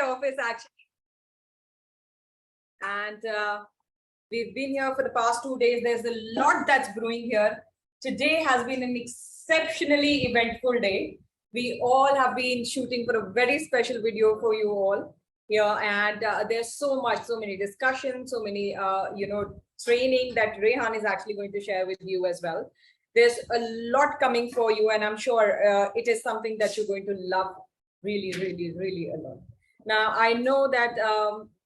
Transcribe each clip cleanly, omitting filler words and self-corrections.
office actually, and we've been here for the past 2 days. There's a lot that's brewing here. Today has been an exceptionally eventful day. We all have been shooting for a very special video for you all here, and there's so many discussions, so many training that Rehan is actually going to share with you as well. There's a lot coming for you, and I'm sure it is something that you're going to love really a lot. Now, I know that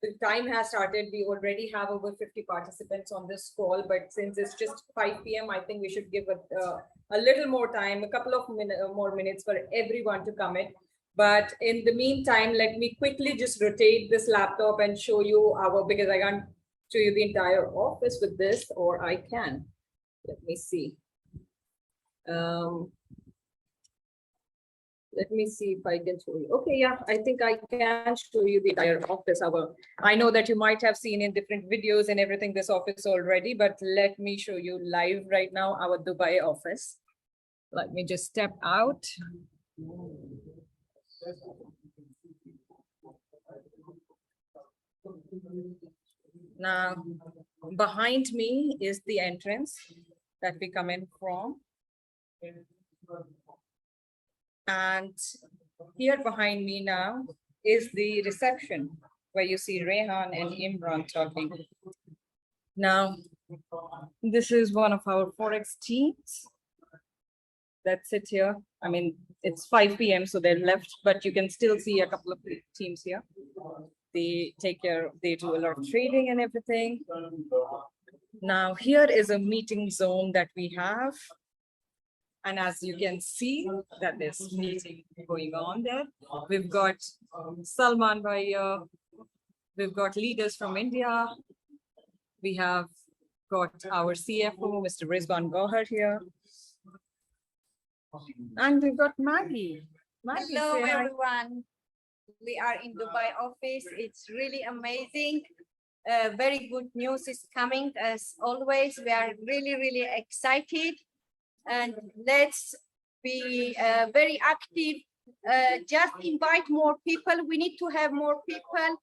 the time has started. We already have over 50 participants on this call, but since it's just 5 p.m., I think we should give a little more time, a couple of more minutes for everyone to come in. But in the meantime, let me quickly just rotate this laptop and show you because I can't show you the entire office with this, or I can. Let me see. Let me see if I can show you. Okay, yeah, I think I can show you the entire office. I know that you might have seen in different videos and everything this office already, but let me show you live right now our Dubai office. Let me just step out. Now, behind me is the entrance that we come in from. And here behind me now is the reception where you see Rehan and Imran talking. Now, this is one of our Forex teams that sit here. I mean, it's 5 p.m. so they're left, but you can still see a couple of teams here. They do a lot of trading and everything. Now, here is a meeting zone that we have. And as you can see that there's meeting going on there. We've got Salman Bhai here. We've got leaders from India. We have got our CFO, Mr. Gohar here. And we've got Maggie. Hello, everyone. We are in Dubai office. It's really amazing. Very good news is coming as always. We are really excited. And let's be very active. Just invite more people. We need to have more people.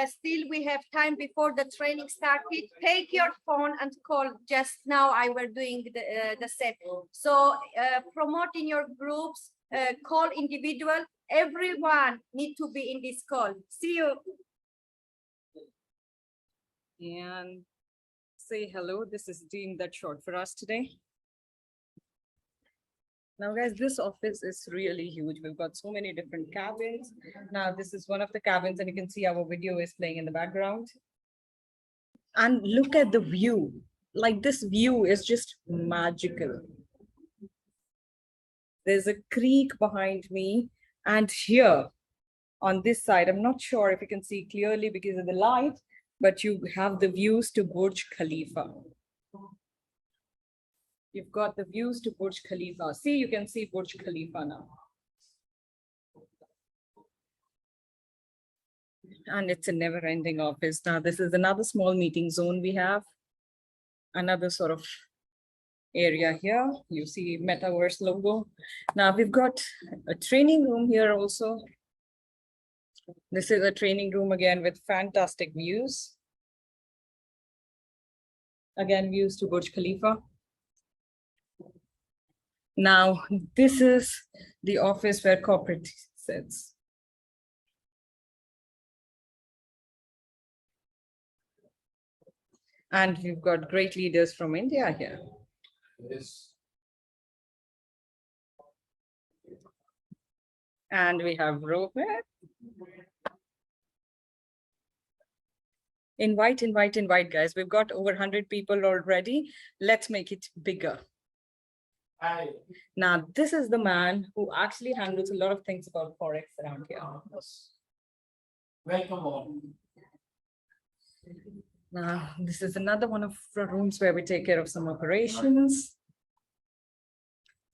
Still, we have time before the training started. Take your phone and call. Just now, I were doing the set. So promote in your groups, call individual. Everyone need to be in this call. See you. And say hello. This is Dean that's short for us today. Now, guys, this office is really huge. We've got so many different cabins. Now, this is one of the cabins, and you can see our video is playing in the background. And look at the view. Like, this view is just magical. There's a creek behind me. And here on this side, I'm not sure if you can see clearly because of the light, but you have the views to Burj Khalifa. You've got the views to Burj Khalifa. See, you can see Burj Khalifa now. And it's a never-ending office. Now, this is another small meeting zone we have. Another sort of area here. You see Metaverse logo. Now, we've got a training room here also. This is a training room again with fantastic views. Again, views to Burj Khalifa. Now, this is the office where corporate sits. And we've got great leaders from India here. Yes. And we have Robert. Invite, guys. We've got over 100 people already. Let's make it bigger. Hi. Now, this is the man who actually handles a lot of things about Forex around here. Welcome all. Now, this is another one of the rooms where we take care of some operations.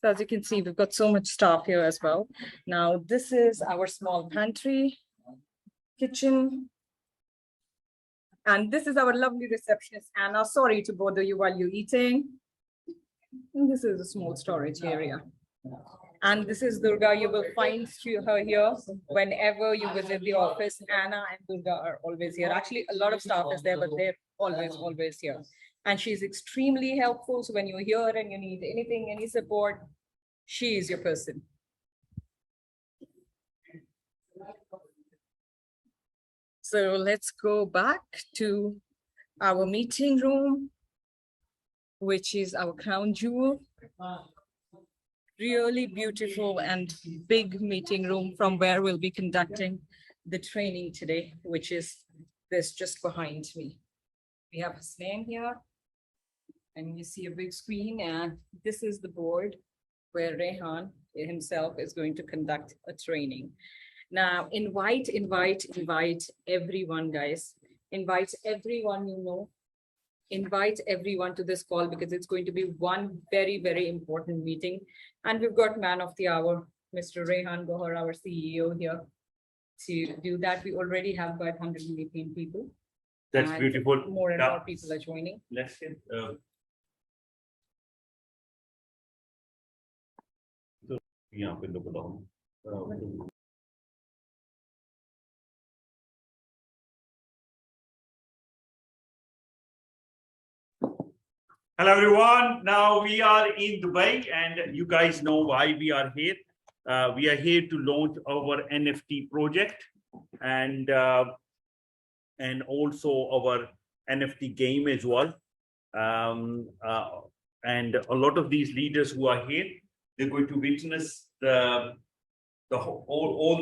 So as you can see, we've got so much staff here as well. Now, this is our small pantry, kitchen. And this is our lovely receptionist, Anna. Sorry to bother you while you're eating. And this is a small storage area. And this is Durga. You will find her here whenever you visit the office. Anna and Durga are always here. Actually, a lot of staff is there, but they're always here. And she's extremely helpful. So when you're here and you need anything, any support, she is your person. So let's go back to our meeting room, which is our crown jewel. Really beautiful and big meeting room from where we'll be conducting the training today, which is this just behind me. We have his name here, and you see a big screen, and this is the board where Rehan himself is going to conduct a training. Now, invite everyone, guys. Invite everyone you know. Invite everyone to this call because it's going to be one very, very important meeting. And we've got man of the hour, Mr. Rehan Gohar, our CEO here. To do that, we already have about 118 people. That's beautiful. More and more people are joining. Let's get Hello everyone. Now we are in Dubai, and you guys know why we are here. We are here to launch our NFT project and also our NFT game as well. And a lot of these leaders who are here, they're going to witness all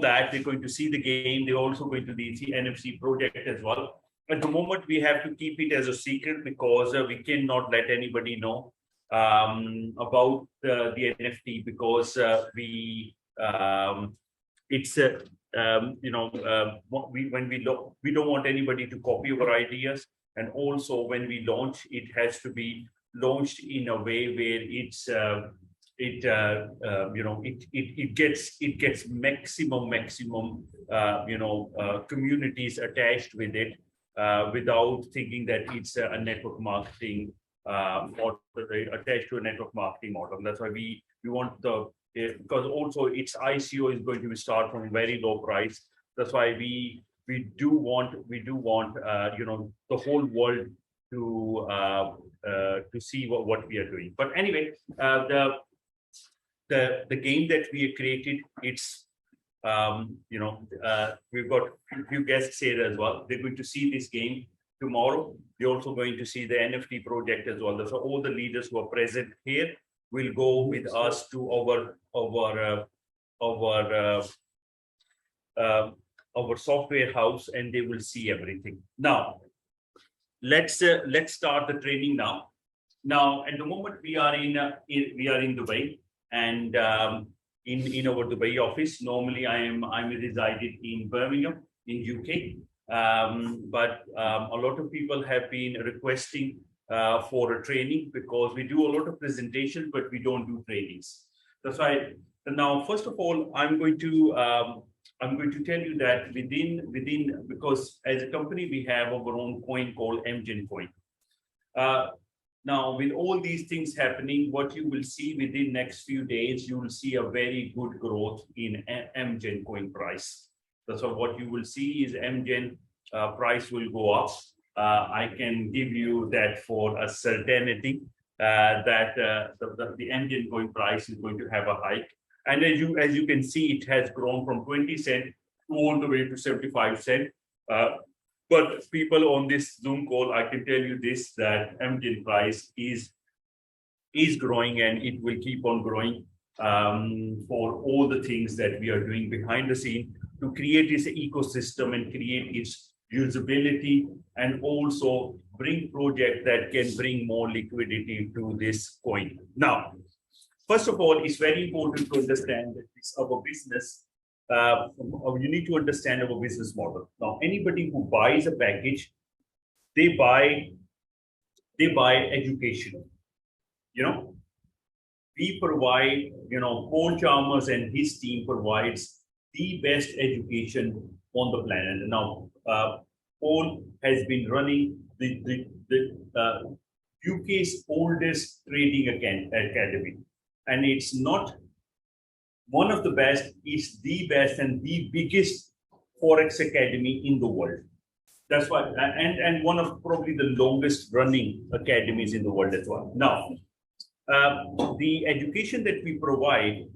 that. They're going to see the game. They're also going to see NFC project as well. At the moment, we have to keep it as a secret because we cannot let anybody know about the NFT because we don't want anybody to copy our ideas, and also when we launch, it has to be launched in a way where it gets maximum communities attached with it. Without thinking that it's a network marketing model attached to a network marketing model. That's why we want because also its ICO is going to start from a very low price. That's why we do want the whole world to see what we are doing. But anyway, the game that we have created, it's we've got a few guests here as well. They're going to see this game tomorrow. They're also going to see the NFT project as well. So all the leaders who are present here will go with us to our software house, and they will see everything. Now, let's start the training now. Now, at the moment, we are in Dubai, and in our Dubai office. Normally, I'm resided in Birmingham, in UK. But a lot of people have been requesting for a training because we do a lot of presentations, but we don't do trainings. That's why now, first of all, I'm going to tell you that within because as a company we have our own coin called NextGen coin. Now, with all these things happening, what you will see within next few days, you will see a very good growth in NextGen coin price. So what you will see is NextGen price will go up. I can give you that for a certainty that the NextGen coin price is going to have a hike. And as you can see, it has grown from 20 cents all the way to 75 cents. But people on this Zoom call, I can tell you this, that NextGen price is growing, and it will keep on growing for all the things that we are doing behind the scene to create this ecosystem and create its usability, and also bring projects that can bring more liquidity to this coin. Now, first of all, it's very important to understand that it's our business. You need to understand our business model. Now, anybody who buys a package, they buy education. We provide, Paul Chalmers and his team provides the best education on the planet. Now, Paul has been running the UK's oldest trading academy, and it's not one of the best, is the best and the biggest Forex academy in the world. That's why, and one of probably the longest running academies in the world as well. Now, the education that we provide,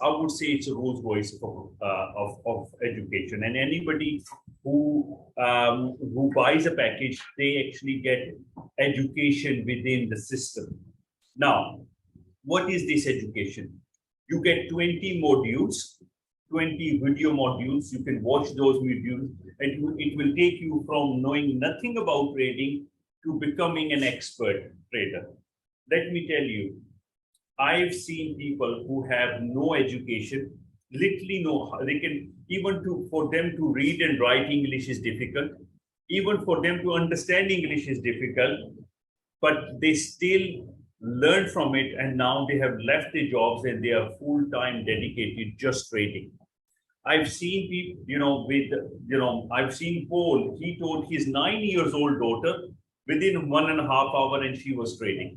I would say it's a Rolls Royce of education. And anybody who buys a package, they actually get education within the system. Now, what is this education? You get 20 modules, 20 video modules. You can watch those videos, and it will take you from knowing nothing about trading to becoming an expert trader. Let me tell you, I've seen people who have no education, literally they can, for them to read and write English is difficult. Even for them to understand English is difficult, but they still learn from it, and now they have left their jobs and they are full-time dedicated just trading. I've seen people, I've seen Paul, he told his 9-year-old daughter within 1.5 hours and she was trading.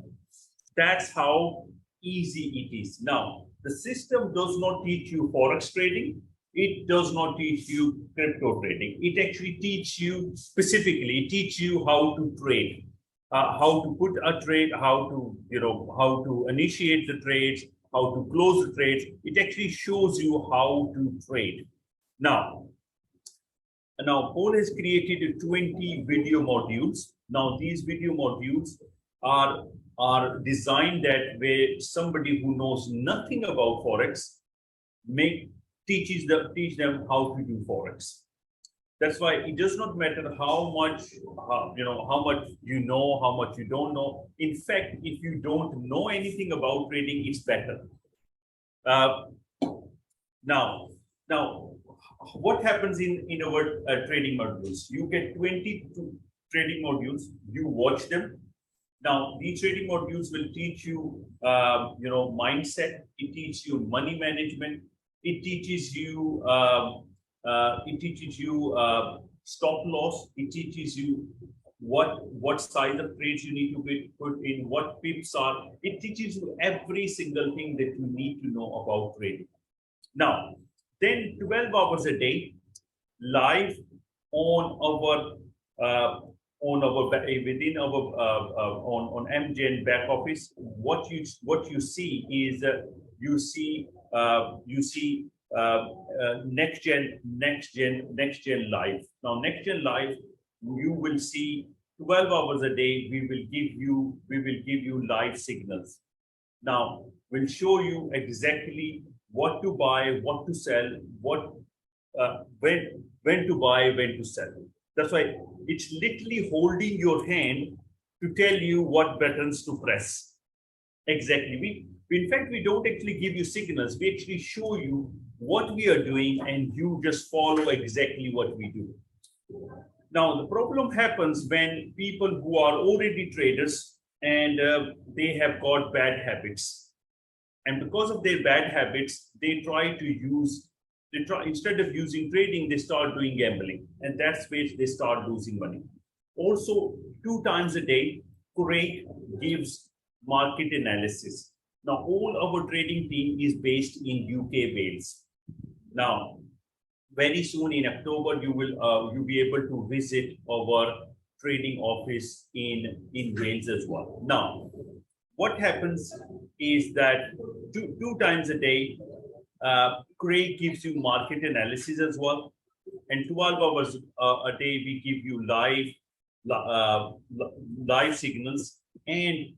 That's how easy it is. Now, the system does not teach you Forex trading. It does not teach you crypto trading. It actually teaches you specifically, it teaches you how to trade, how to put a trade, how to initiate the trades, how to close the trades. It actually shows you how to trade. Now Paul has created 20 video modules. Now, these video modules are designed that way somebody who knows nothing about Forex teach them how to do Forex. That's why it does not matter how much you know, how much you don't know. In fact, if you don't know anything about trading, it's better. Now, what happens in our trading modules? You get 22 trading modules. You watch them. Now, these trading modules will teach you, mindset. It teaches you money management. It teaches you stop loss. It teaches you what size of trades you need to put in, what pips are. It teaches you every single thing that you need to know about trading. Now, then 12 hours a day, live on NextGen back office. What you see is NextGen live. Now, NextGen live, you will see 12 hours a day. We will give you live signals. Now, we'll show you exactly what to buy, what to sell, when to buy, when to sell. That's why it's literally holding your hand to tell you what buttons to press. Exactly. In fact, we don't actually give you signals. We actually show you what we are doing, and you just follow exactly what we do. Now, the problem happens when people who are already traders and they have got bad habits. And because of their bad habits, instead of using trading, they start doing gambling. And that's where they start losing money. Also, 2 times a day, Craig gives market analysis. Now, all our trading team is based in UK, Wales. Now, very soon in October, you'll be able to visit our trading office in Wales as well. Now, what happens is that two times a day, Craig gives you market analysis as well, and 12 hours a day we give you live signals, and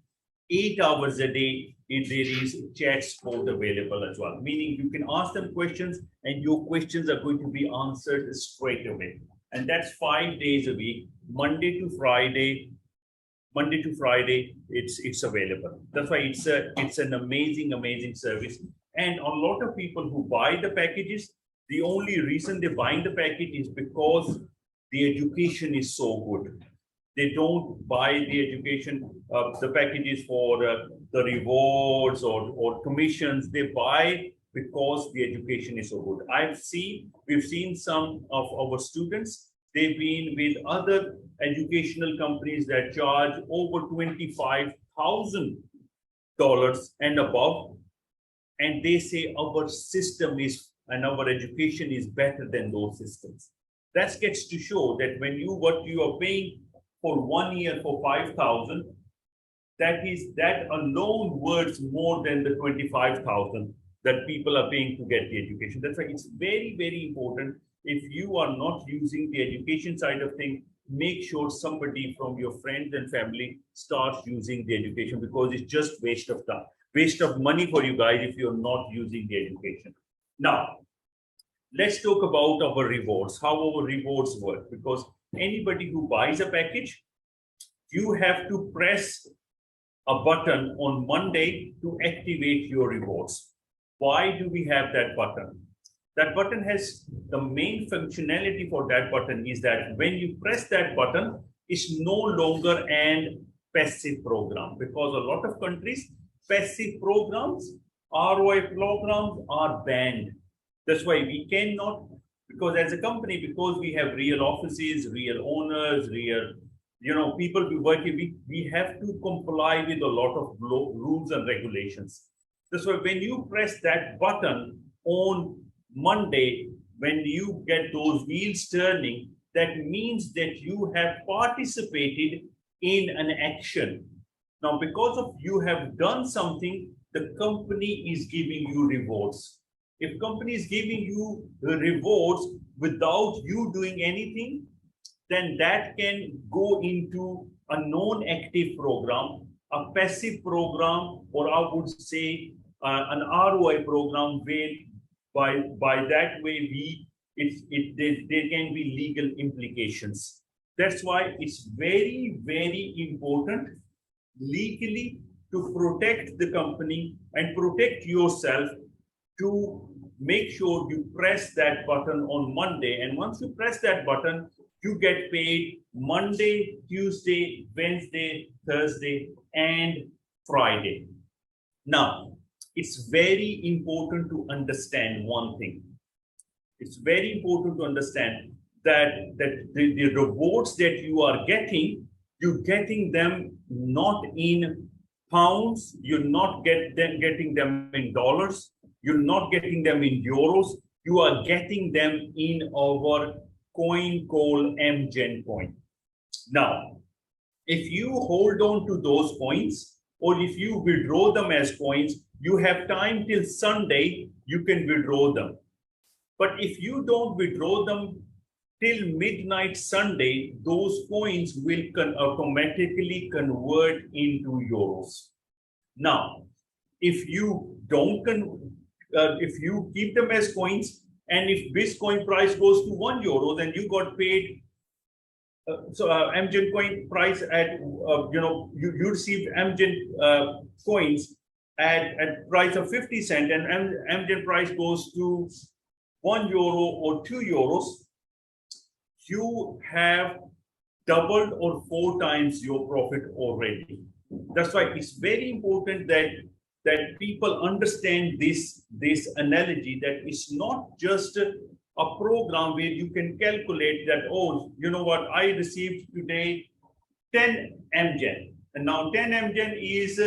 8 hours a day there is chat support available as well. Meaning you can ask them questions, and your questions are going to be answered straight away. And that's 5 days a week, Monday to Friday. It's available. That's why it's an amazing service. And a lot of people who buy the packages, the only reason they're buying the package is because the education is so good. They don't buy the education, the packages for the rewards or commissions. They buy because the education is so good. We've seen some of our students, they've been with other educational companies that charge over $25,000 and above. and they say our system is and our education is better than those systems. That gets to show that when what you are paying for 1 year for 5,000, that alone worth more than the 25,000 that people are paying to get the education. That's why it's very, very important. If you are not using the education side of things, make sure somebody from your friends and family starts using the education, because it's just waste of time, waste of money for you guys if you're not using the education. Now, let's talk about our rewards, how our rewards work, because anybody who buys a package, you have to press a button on Monday to activate your rewards. Why do we have that button? That button has the main functionality for that button is that when you press that button, it's no longer an passive program, because a lot of countries, passive programs, ROI programs are banned. That's why we cannot, because as a company, because we have real offices, real owners, real, people we work with, we have to comply with a lot of rules and regulations. That's why when you press that button on Monday, when you get those wheels turning, that means that you have participated in an action. Now, because of you have done something, the company is giving you rewards. If company is giving you the rewards without you doing anything, then that can go into a non-active program, a passive program, or I would say an ROI program where by that way there can be legal implications. That's why it's very, very important legally to protect the company and protect yourself, to make sure you press that button on Monday. And once you press that button, you get paid Monday, Tuesday, Wednesday, Thursday, and Friday. Now, it's very important to understand one thing. It's very important to understand that the rewards that you are getting, you're getting them not in pounds, you're not getting them in dollars, you're not getting them in euros, you are getting them in our coin called NextGen coin. Now, if you hold on to those coins, or if you withdraw them as coins, you have time till Sunday, you can withdraw them. But if you don't withdraw them till midnight Sunday, those coins will automatically convert into euros. Now, if you don't, if you keep them as coins, and if Bitcoin price goes to €1, then you got paid. NextGen coin price at you received NextGen coins at price of 50 cents, and NextGen price goes to €1 or €2. You have doubled or 4 times your profit already. That's why it's very important that people understand this analogy, that it's not just a program where you can calculate that, oh, you know what, I received today 10 NextGen, and now 10 NextGen is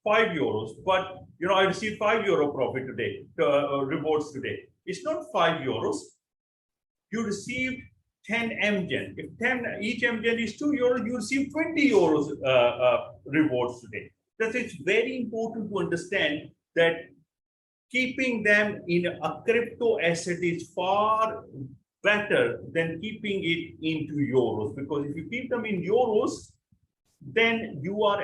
€5, but I received €5 profit today, rewards today. It's not €5. You received 10 NextGen. If each NextGen is €2, you receive €20 rewards today. That it's very important to understand that keeping them in a crypto asset is far better than keeping it into euros, because if you keep them in euros, then euro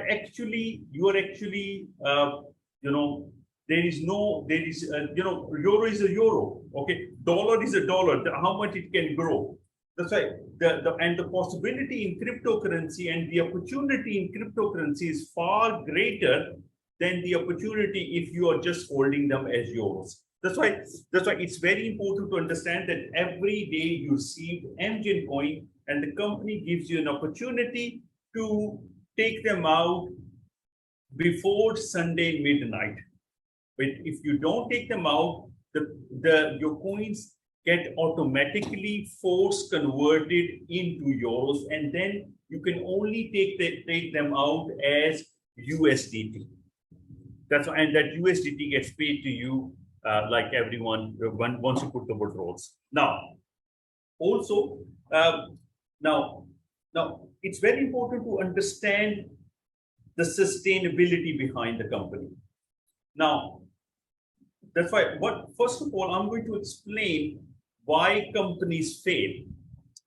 is a euro, okay, dollar is a dollar, how much it can grow. That's why the possibility in cryptocurrency and the opportunity in cryptocurrency is far greater than the opportunity if you are just holding them as euros. That's why it's very important to understand that every day you receive NextGen coin, and the company gives you an opportunity to take them out before Sunday midnight. But if you don't take them out, your coins get automatically force converted into euros, and then you can only take them out as USDT. That's why, and that USDT gets paid to you like everyone once you put the withdrawals. Now, also, now it's very important to understand the sustainability behind the company. Now, that's why first of all, I'm going to explain why companies fail.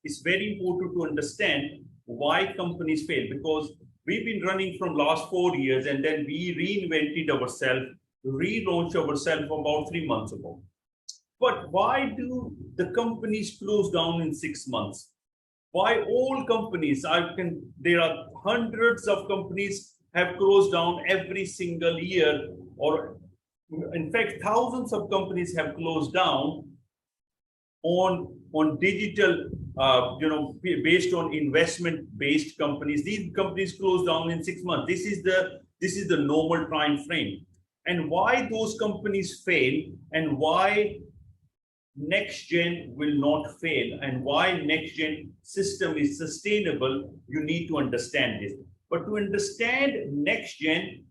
It's very important to understand why companies fail, because we've been running from last 4 years and then we reinvented ourselves, relaunched ourselves about 3 months ago. But why do the companies close down in 6 months? Why all companies? There are hundreds of companies have closed down every single year, or in fact, thousands of companies have closed down on digital, based on investment-based companies. These companies close down in 6 months. This is the normal time frame. And why those companies fail, and why NextGen will not fail, and why NextGen system is sustainable, you need to understand this. But to understand NextGen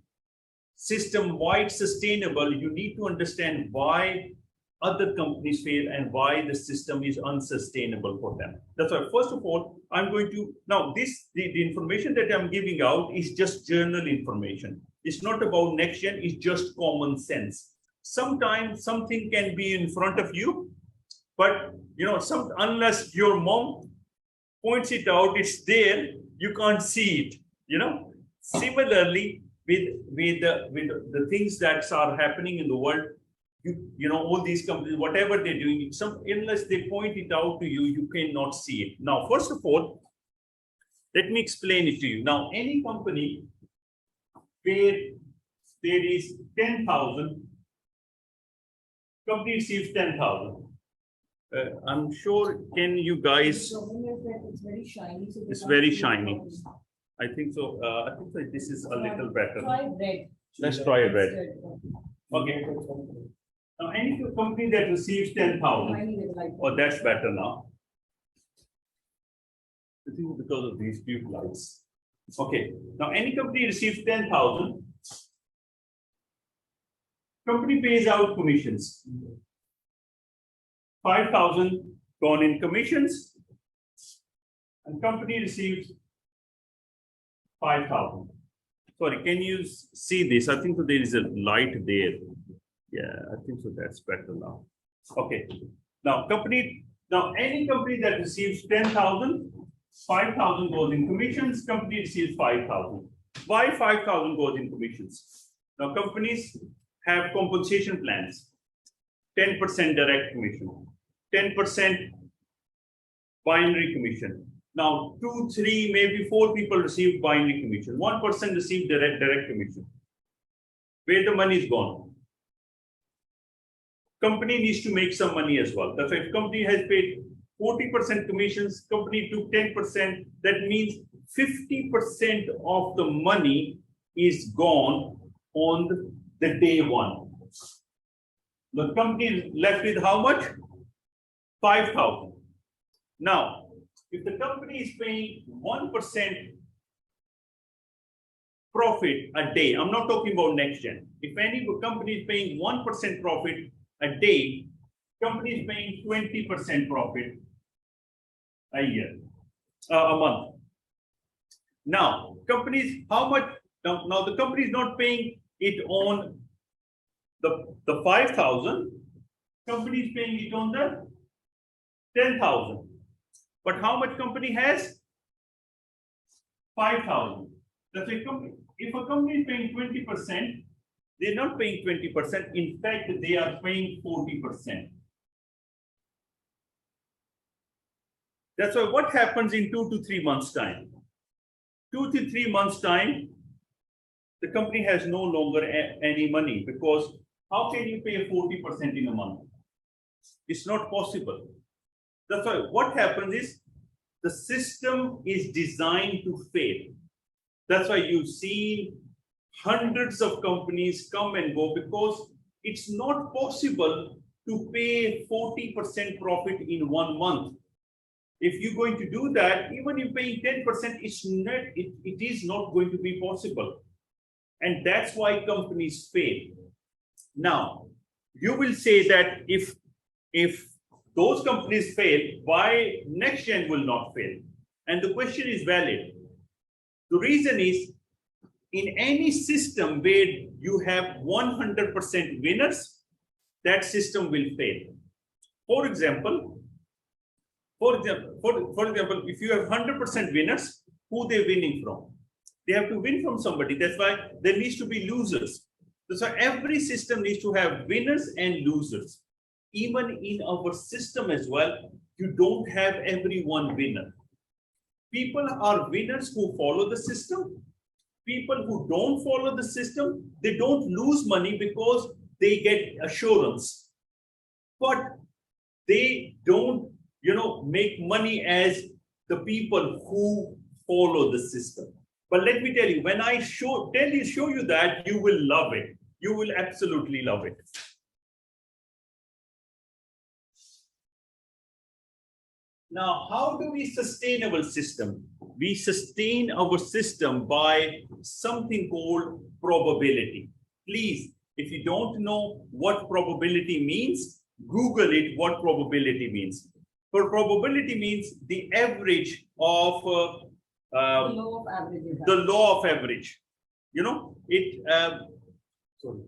system, why it's sustainable, you need to understand why other companies fail and why the system is unsustainable for them. That's why, first of all, I'm going to, now the information that I'm giving out is just journal information. It's not about NextGen, it's just common sense. Sometimes something can be in front of you, but unless your mom points it out, it's there, you can't see it. Similarly, with the things that are happening in the world, all these companies, whatever they're doing, unless they point it out to you, you cannot see it. Now, first of all, let me explain it to you. Now, any company where there is 10,000, company receives 10,000. I'm sure, can you guys? It's very shiny. It's very shiny. I think so. I think that this is a little better. Try red. Let's try a red. Okay. Now, any company that receives 10,000, oh, that's better now. I think because of these tube lights. Okay. Now, any company receives 10,000, company pays out commissions. 5,000 gone in commissions, and company receives 5,000. Sorry, can you see this? I think so there is a light there. Yeah, I think so that's better now. Okay. Now, any company that receives 10,000, 5,000 goes in commissions, company receives 5,000. Why 5,000 goes in commissions? Now, companies have compensation plans. 10% direct commission, 10% binary commission. Now, 2, 3, maybe 4 people receive binary commission. 1 person received direct commission. Where the money is gone? Company needs to make some money as well. That's why if company has paid 40% commissions, company took 10%. That means 50% of the money is gone on the day one. The company is left with how much? 5,000. Now, if the company is paying 1% profit a day, I'm not talking about NextGen. If any company is paying 1% profit a day, company is paying 20% profit a year, a month. Now, companies, how much? Now the company is not paying it on the 5,000, company is paying it on the 10,000. But how much company has? 5,000. That's a company. If a company is paying 20%, they're not paying 20%. In fact, they are paying 40%. That's why what happens in 2 to 3 months' time? 2 to 3 months' time, the company has no longer any money, because how can you pay 40% in a month? It's not possible. That's why what happens is the system is designed to fail. That's why you've seen hundreds of companies come and go, because it's not possible to pay 40% profit in 1 month. If you're going to do that, even if paying 10%, it is not going to be possible. And that's why companies fail. Now, you will say that if those companies fail, why NextGen will not fail? And the question is valid. The reason is, in any system where you have 100% winners, that system will fail. For example, if you have 100% winners, who they're winning from? They have to win from somebody. That's why there needs to be losers. So every system needs to have winners and losers. Even in our system as well, you don't have everyone winner. People are winners who follow the system. People who don't follow the system, they don't lose money because they get assurance. But they don't, make money as the people who follow the system. But let me tell you, when I show you that, you will love it. You will absolutely love it. Now, how do we sustain our system? We sustain our system by something called probability. Please, if you don't know what probability means, Google it, what probability means. For probability means the average of The law of averages. the law of average. Sorry.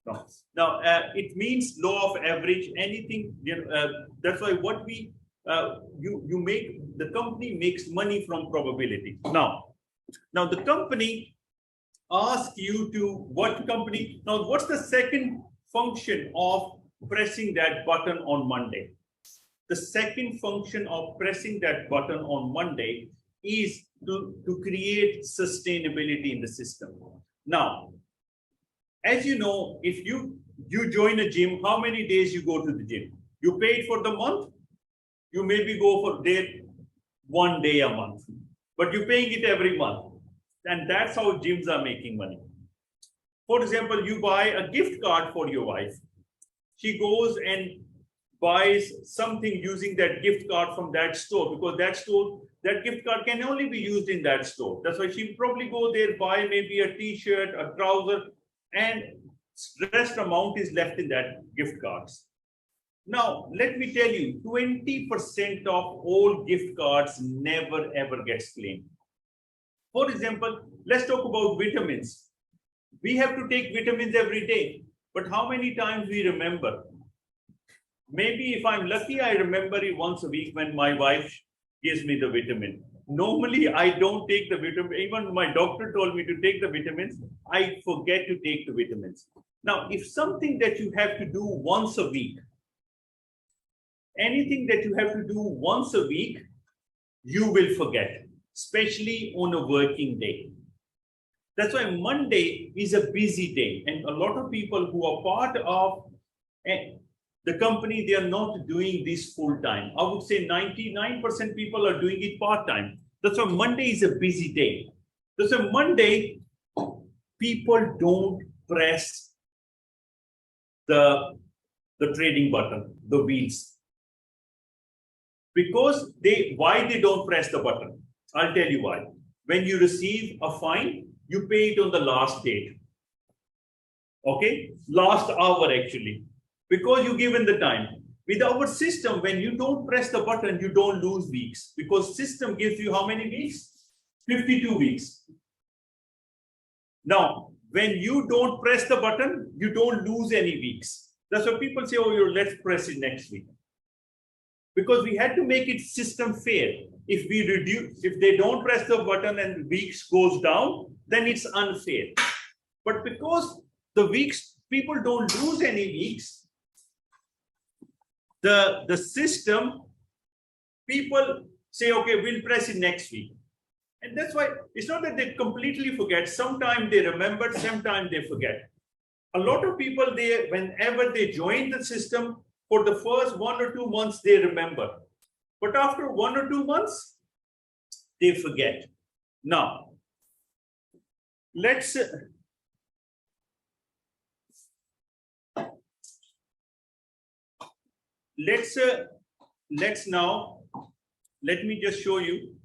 No. Now, it means law of average, anything, that's why what we, the company makes money from probability. Now the company asks you to, what's the second function of pressing that button on Monday? The second function of pressing that button on Monday is to create sustainability in the system. Now, as you know, if you join a gym, how many days you go to the gym? You paid for the month, you maybe go for there 1 day a month, but you're paying it every month. And that's how gyms are making money. For example, you buy a gift card for your wife. She goes and buys something using that gift card from that store, because that gift card can only be used in that store. That's why she probably go there, buy maybe a t-shirt, a trouser, and the rest amount is left in that gift cards. Now, let me tell you, 20% of all gift cards never ever gets claimed. For example, let's talk about vitamins. We have to take vitamins every day, but how many times we remember? Maybe if I'm lucky, I remember it once a week when my wife gives me the vitamin. Normally, I don't take the vitamin. Even my doctor told me to take the vitamins. I forget to take the vitamins. Now, if something that you have to do once a week, anything that you have to do once a week, you will forget, especially on a working day. That's why Monday is a busy day. And a lot of people who are part of the company, they are not doing this full time. I would say 99% people are doing it part time. That's why Monday is a busy day. That's why Monday, people don't press the trading button, the wheels. Because why they don't press the button? I'll tell you why. When you receive a fine, you pay it on the last date. Okay? Last hour actually. Because you given the time. With our system, when you don't press the button, you don't lose weeks. Because system gives you how many weeks? 52 weeks. Now, when you don't press the button, you don't lose any weeks. That's why people say, oh, let's press it next week. Because we had to make it system fair. If they don't press the button and weeks goes down, then it's unfair. But because the weeks, people don't lose any weeks, the system, people say, okay, we'll press it next week. And that's why it's not that they completely forget. Sometimes they remember, sometimes they forget. A lot of people, whenever they join the system, for the first 1 or 2 months, they remember. But after 1 or 2 months, they forget. Now, let's now, let me just show you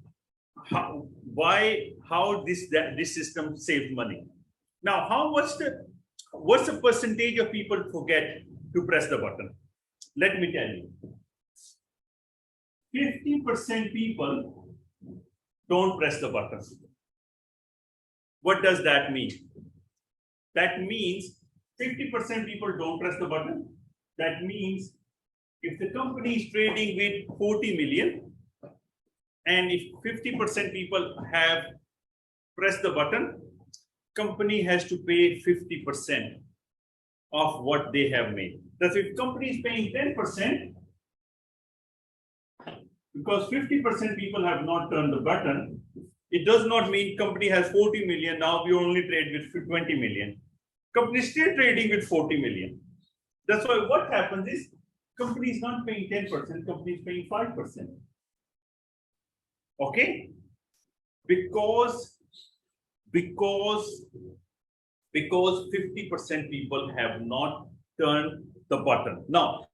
how this system saves money. Now, what's the percentage of people forget to press the button? Let me tell you. 50% people don't press the button. What does that mean? That means 50% people don't press the button. That means if the company is trading with 40 million, and if 50% people have pressed the button, company has to pay 50% of what they have made. That's if company is paying 10%, because 50% people have not turned the button, it does not mean company has 40 million, now we only trade with 20 million. Company is still trading with 40 million. That's why what happens is, company is not paying 10%, company is paying 5%. Okay? Because 50% people have not turned the button. Now,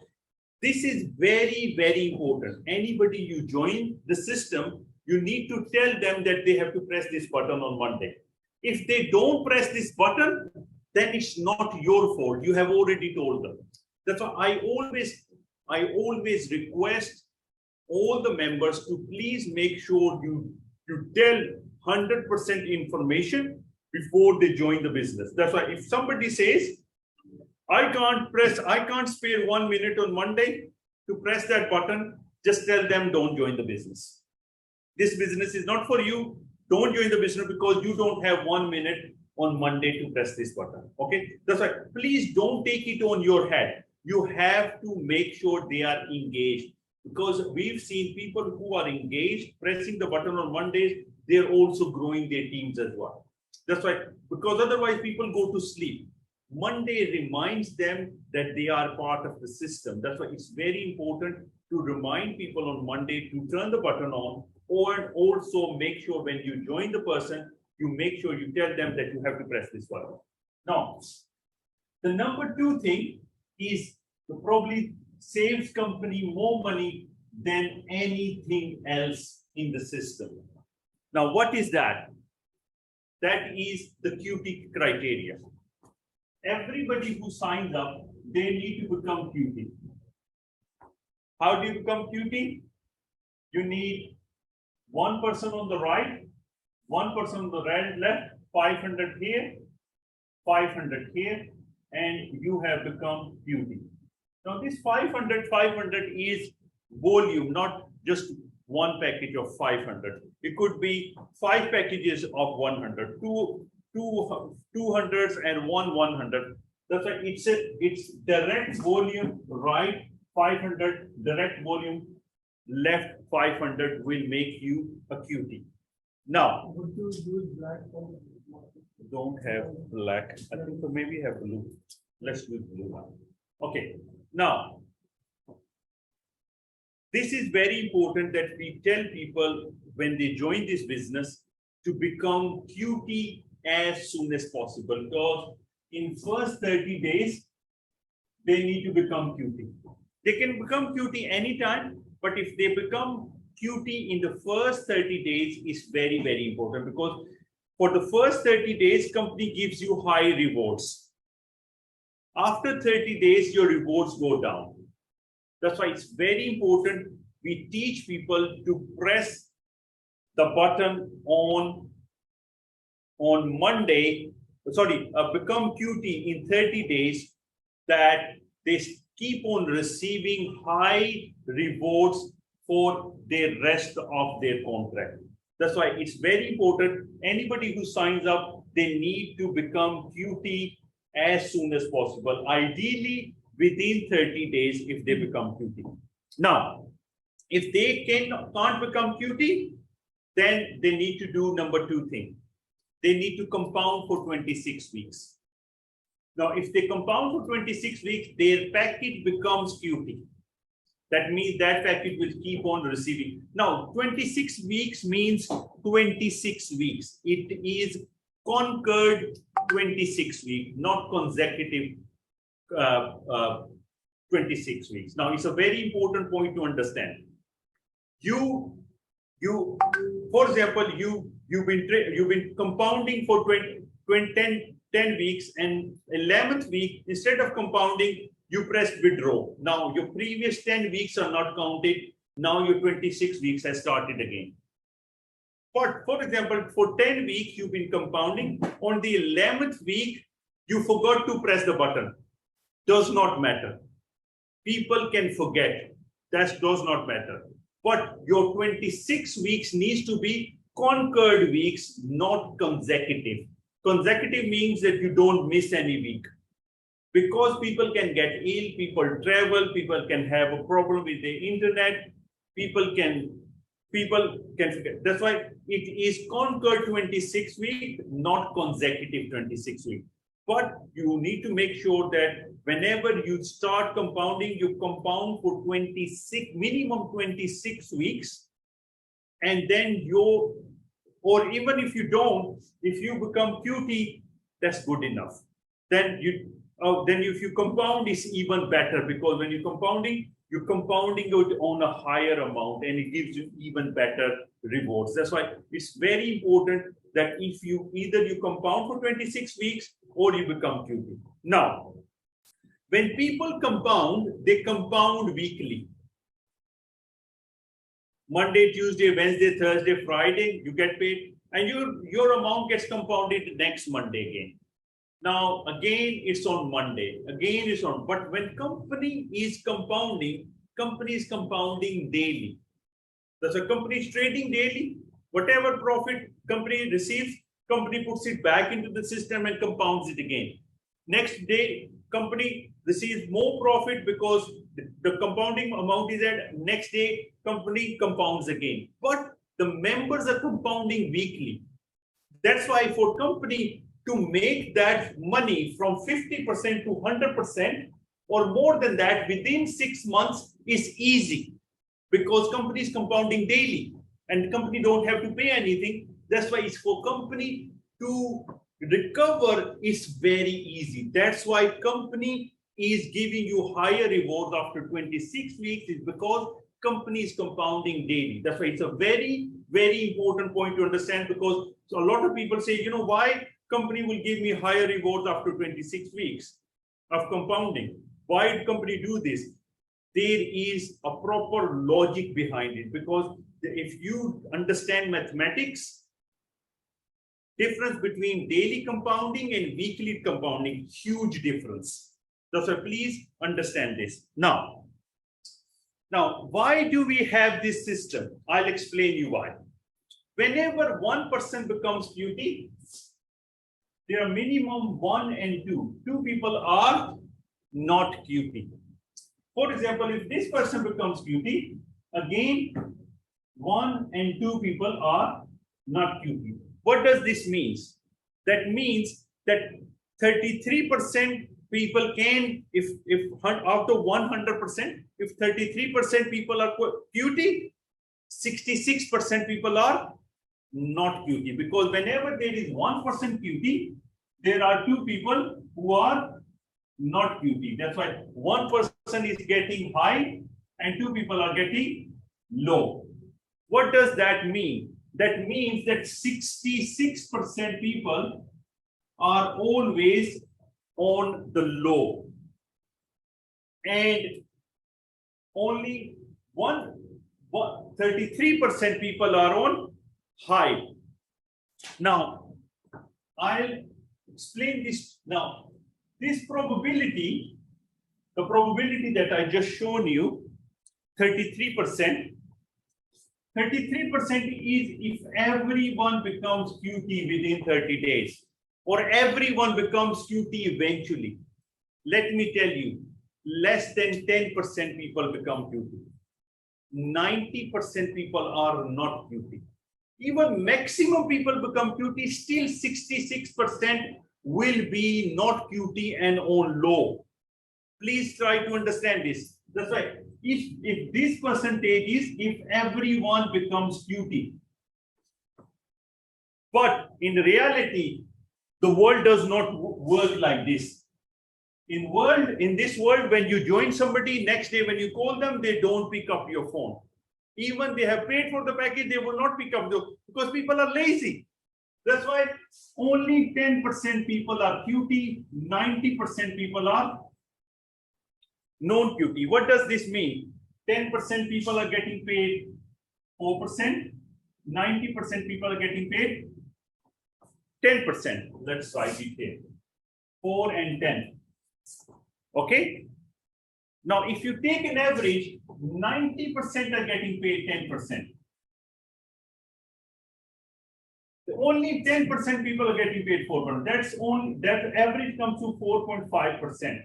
this is very, very important. Anybody you join the system, you need to tell them that they have to press this button on Monday. If they don't press this button, then it's not your fault. You have already told them. That's why I always request all the members to please make sure you tell 100% information before they join the business. That's why if somebody says, I can't spare 1 minute on Monday to press that button, just tell them don't join the business. This business is not for you. Don't join the business because you don't have 1 minute on Monday to press this button. Okay? That's why please don't take it on your head. You have to make sure they are engaged, because we've seen people who are engaged pressing the button on Mondays, they're also growing their teams as well. That's why, because otherwise people go to sleep. Monday reminds them that they are part of the system. That's why it's very important to remind people on Monday to turn the button on, or also make sure when you join the person, you make sure you tell them that you have to press this button. Now, the number 2 thing is probably saves company more money than anything else in the system. Now, what is that? That is the QT criteria. Everybody who signs up, they need to become QT. How do you become QT? You need 1 person on the right, 1 person on the left, 500 here, 500 here, and you have become QT. Now this 500 is volume, not just one package of 500. It could be 5 packages of 100, two 200s and 100. That's why it's direct volume, right 500, direct volume, left 500 will make you a QT. Now, would you use black? Don't have black. I think so maybe have blue. Let's use blue now. Okay. Now, this is very important that we tell people when they join this business to become QT as soon as possible, because in first 30 days, they need to become QT. They can become QT anytime, but if they become QT in the first 30 days is very, very important, because for the first 30 days, company gives you high rewards. After 30 days, your rewards go down. That's why it's very important we teach people to press the button on Monday, become QT in 30 days, that they keep on receiving high rewards for the rest of their contract. That's why it's very important. Anybody who signs up, they need to become QT as soon as possible. Ideally, within 30 days, if they become QT. Now, if they can't become QT, then they need to do number 2 thing. They need to compound for 26 weeks. Now, if they compound for 26 weeks, their package becomes QT. That means that package will keep on receiving. Now, 26 weeks means 26 weeks. It is conquered 26 weeks, not consecutive 26 weeks. Now, it's a very important point to understand. For example, you've been compounding for 10 10 weeks, and 11th week, instead of compounding, you press withdraw. Now your previous 10 weeks are not counted. Now your 26 weeks has started again. But for example, for 10 weeks, you've been compounding. On the 11th week, you forgot to press the button. Does not matter. People can forget. That does not matter. But your 26 weeks needs to be conquered weeks, not consecutive. Consecutive means that you don't miss any week. Because people can get ill, people travel, people can have a problem with the internet, people can forget. That's why it is conquered 26 weeks, not consecutive 26 weeks. But you need to make sure that whenever you start compounding, you compound for minimum 26 weeks, and then or even if you don't, if you become QT, that's good enough. Then if you compound, it's even better, because when you're compounding it on a higher amount, and it gives you even better rewards. That's why it's very important that if you either you compound for 26 weeks or you become QT. Now, when people compound, they compound weekly. Monday, Tuesday, Wednesday, Thursday, Friday, you get paid, and your amount gets compounded next Monday again. Now, again, it's on Monday. Again, it's on. But when company is compounding daily. That's a company is trading daily. Whatever profit company receives, company puts it back into the system and compounds it again. Next day, company receives more profit because the compounding amount is at. Next day, company compounds again. But the members are compounding weekly. That's why for company to make that money from 50% to 100% or more than that within 6 months is easy, because company is compounding daily and the company don't have to pay anything. That's why it's for company to recover is very easy. That's why company is giving you higher rewards after 26 weeks, is because company is compounding daily. That's why it's a very, very important point to understand, because a lot of people say, you know, why company will give me higher rewards after 26 weeks of compounding? Why did company do this? There is a proper logic behind it, because if you understand mathematics, difference between daily compounding and weekly compounding, huge difference. So please understand this. Now, why do we have this system? I'll explain you why. Whenever one person becomes QT, there are minimum 1 and 2. 2 people are not QT. For example, if this person becomes QT, again, 1 and 2 people are not QT. What does this mean? That means that 33% people can, if out of 100%, if 33% people are QT, 66% people are not QT. Because whenever there is 1% QT, there are 2 people who are not QT. That's why 1 person is getting high and 2 people are getting low. What does that mean? That means that 66% people are always on the low, and only 33% people are on high. Now, I'll explain this now. This probability, the probability that I just shown you, 33%. 33% is if everyone becomes QT within 30 days, or everyone becomes QT eventually. Let me tell you, less than 10% people become QT. 90% people are not QT. Even maximum people become QT, still 66% will be not QT and on low. Please try to understand this. That's why if this percentage is if everyone becomes QT. But in reality, the world does not work like this. In this world, when you join somebody, next day when you call them, they don't pick up your phone. Even they have paid for the package, they will not pick up because people are lazy. That's why only 10% people are QT, 90% people are non-QT. What does this mean? 10% people are getting paid 4%, 90% people are getting paid 10%. Let's write it here. 4 and 10. Okay? Now, if you take an average, 90% are getting paid 10%. Only 10% people are getting paid 4%. That average comes to 4.5%.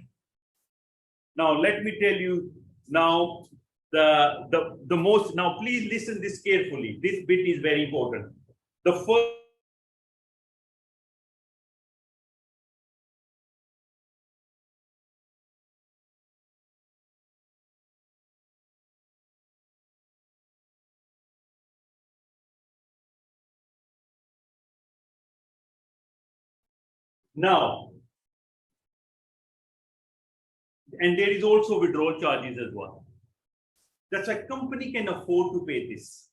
Now, let me tell you now the most. Now, please listen this carefully. This bit is very important. The first. Now, and there is also withdrawal charges as well. That's why company can afford to pay this.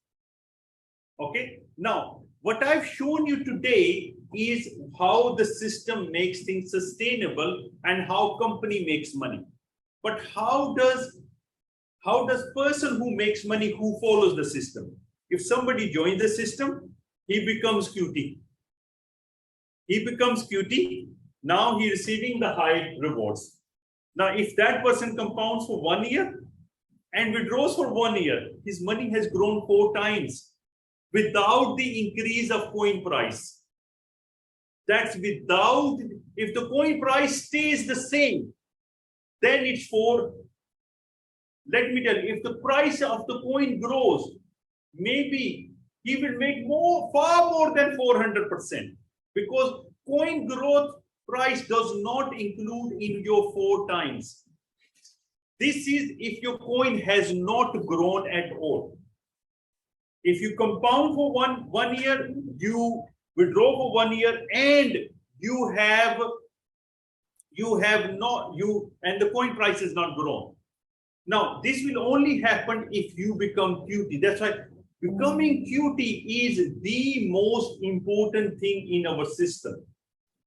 Okay. Now, what I've shown you today is how the system makes things sustainable and how company makes money. But how does person who makes money, who follows the system? If somebody joins the system, he becomes QT. He becomes QT. Now he's receiving the high rewards. Now, if that person compounds for 1 year and withdraws for 1 year, his money has grown 4 times without the increase of coin price. That's without, if the coin price stays the same, then it's 4. Let me tell you, if the price of the coin grows, maybe he will make far more than 400%, because coin growth price does not include in your 4 times. This is if your coin has not grown at all. If you compound for one year, you withdraw for 1 year, and and the coin price is not grown. Now, this will only happen if you become QT. That's why becoming QT is the most important thing in our system.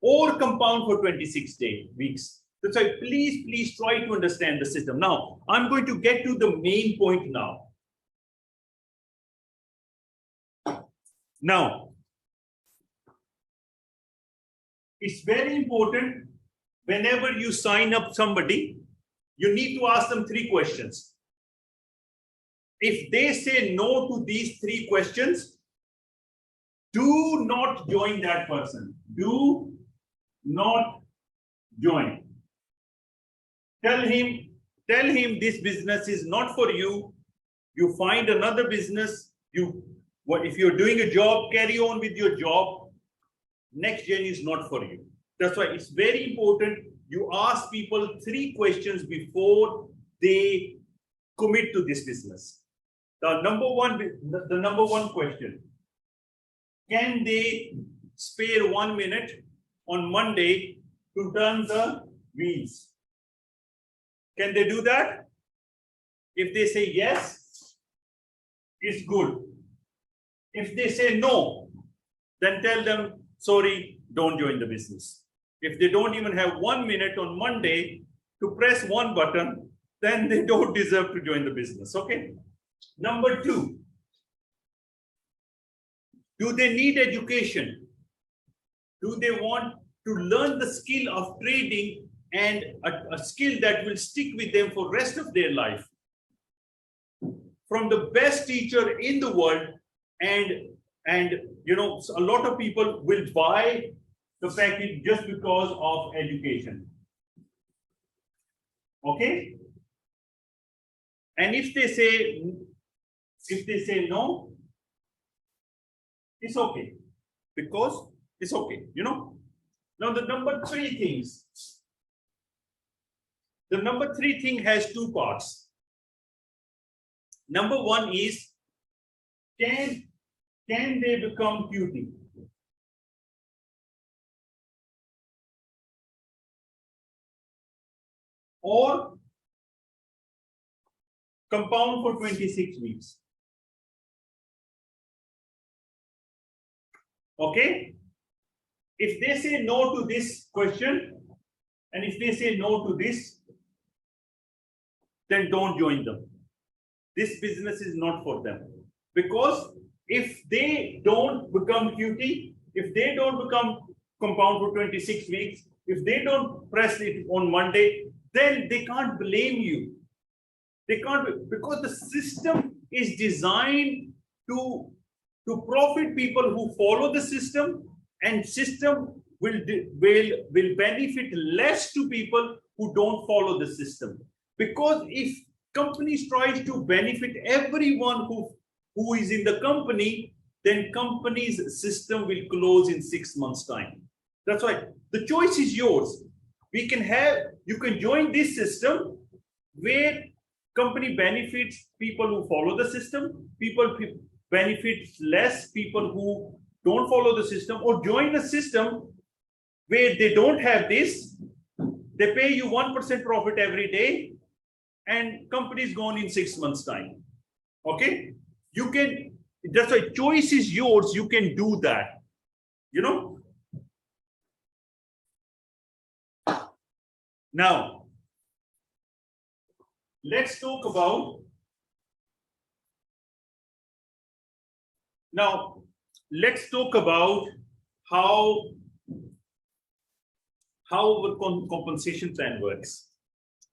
Or compound for 26 weeks. That's why please try to understand the system. Now, I'm going to get to the main point now. Now, it's very important whenever you sign up somebody, you need to ask them 3 questions. If they say no to these 3 questions, do not join that person. Do not join. Tell him this business is not for you. You find another business. If you're doing a job, carry on with your job. NextGen is not for you. That's why it's very important you ask people 3 questions before they commit to this business. The number one question: can they spare 1 minute on Monday to turn the wheels? Can they do that? If they say yes, it's good. If they say no, then tell them, sorry, don't join the business. If they don't even have 1 minute on Monday to press one button, then they don't deserve to join the business. Okay. Number 2, do they need education? Do they want to learn the skill of trading, and a skill that will stick with them for the rest of their life from the best teacher in the world? And you know, a lot of people will buy the package just because of education. Okay. And if they say no, it's okay, because it's okay, you know. Now the number 3 things. The number 3 thing has 2 parts. Number 1 is, can they become QT? Or compound for 26 weeks. Okay. if they say no to this question, and if they say no to this, then don't join them. This business is not for them. Because if they don't become QT, if they don't become compound for 26 weeks, if they don't press it on Monday, then they can't blame you. They can't, because the system is designed to profit people who follow the system, and system will benefit less to people who don't follow the system. Because if companies try to benefit everyone who is in the company, then company's system will close in 6 months' time. That's why the choice is yours. You can join this system where company benefits people who follow the system, people benefits less people who don't follow the system, or join a system where they don't have this, they pay you 1% profit every day, and company is gone in 6 months' time. Okay? You can, that's why choice is yours, you can do that. You know? Now, let's talk about how our compensation plan works.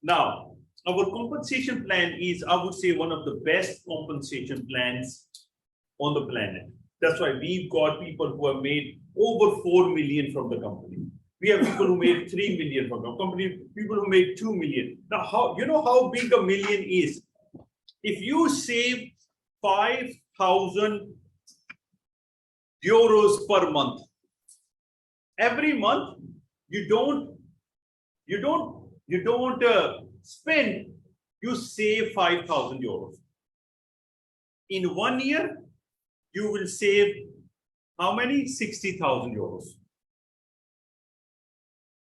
Now, our compensation plan is, I would say, one of the best compensation plans on the planet. That's why we've got people who have made over 4 million from the company. We have people who made 3 million from the company, people who made 2 million. Now, you know how big a million is? If you save 5,000 euros per month, every month you don't spend, you save 5,000 euros. In 1 year, you will save how many? 60,000 euros.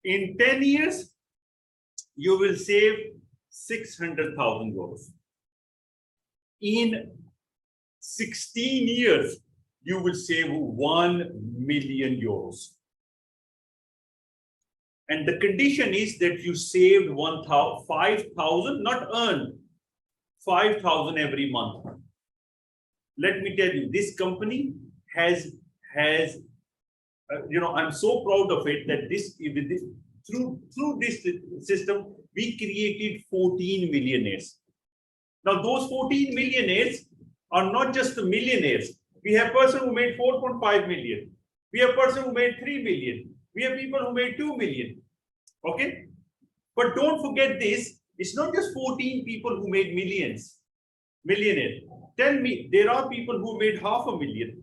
In 10 years, you will save 600,000 euros. In 16 years, you will save 1 million euros. And the condition is that you saved 5,000, not earned, 5,000 every month. Let me tell you, this company has I'm so proud of it that through this system, we created 14 millionaires. Now, those 14 millionaires are not just the millionaires. We have a person who made 4.5 million. We have a person who made 3 million. We have people who made 2 million. Okay? But don't forget this, it's not just 14 people who made millionaires. Tell me, there are people who made 500,000.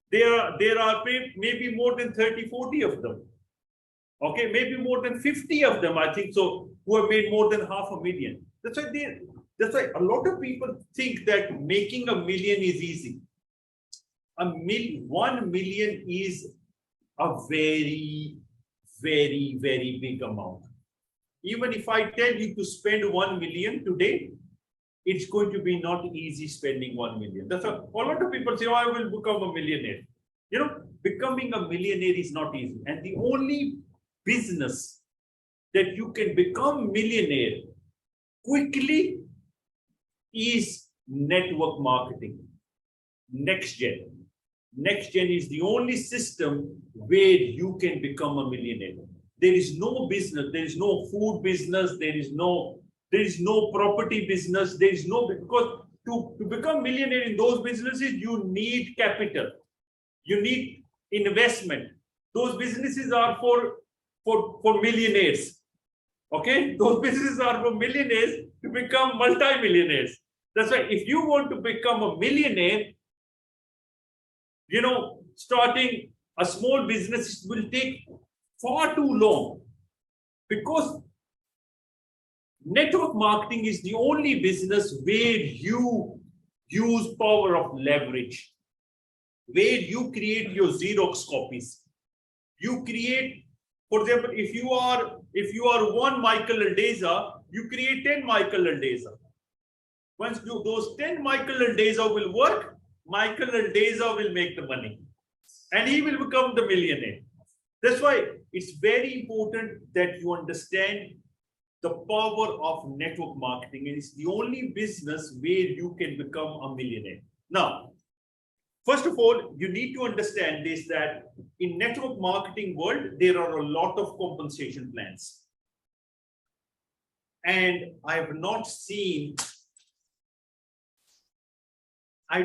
There are maybe more than 30, 40 of them. Okay, maybe more than 50 of them, I think so, who have made more than 500,000. That's why a lot of people think that making 1 million is easy. 1 million is a very, very, very big amount. Even if I tell you to spend 1 million today, it's going to be not easy spending 1 million. That's why a lot of people say, oh, I will become a millionaire. You know, becoming a millionaire is not easy. And the only business that you can become millionaire quickly is network marketing. NextGen. NextGen is the only system where you can become a millionaire. There is no business, there is no food business, there is no property business, there is no, because to become millionaire in those businesses, you need capital, you need investment. Those businesses are for millionaires. Okay, those businesses are for millionaires to become multi-millionaires. That's why if you want to become a millionaire, you know, starting a small business will take far too long, because network marketing is the only business where you use power of leverage, where you create your Xerox copies. You create, for example, if you are one Michael Aldeza, you create 10 Michael Aldeza. Once those 10 Michael Aldeza will work, Michael Aldeza will make the money, and he will become the millionaire. That's why it's very important that you understand the power of network marketing. And it's the only business where you can become a millionaire. Now, first of all, you need to understand this, that in network marketing world, there are a lot of compensation plans. And I have not seen, I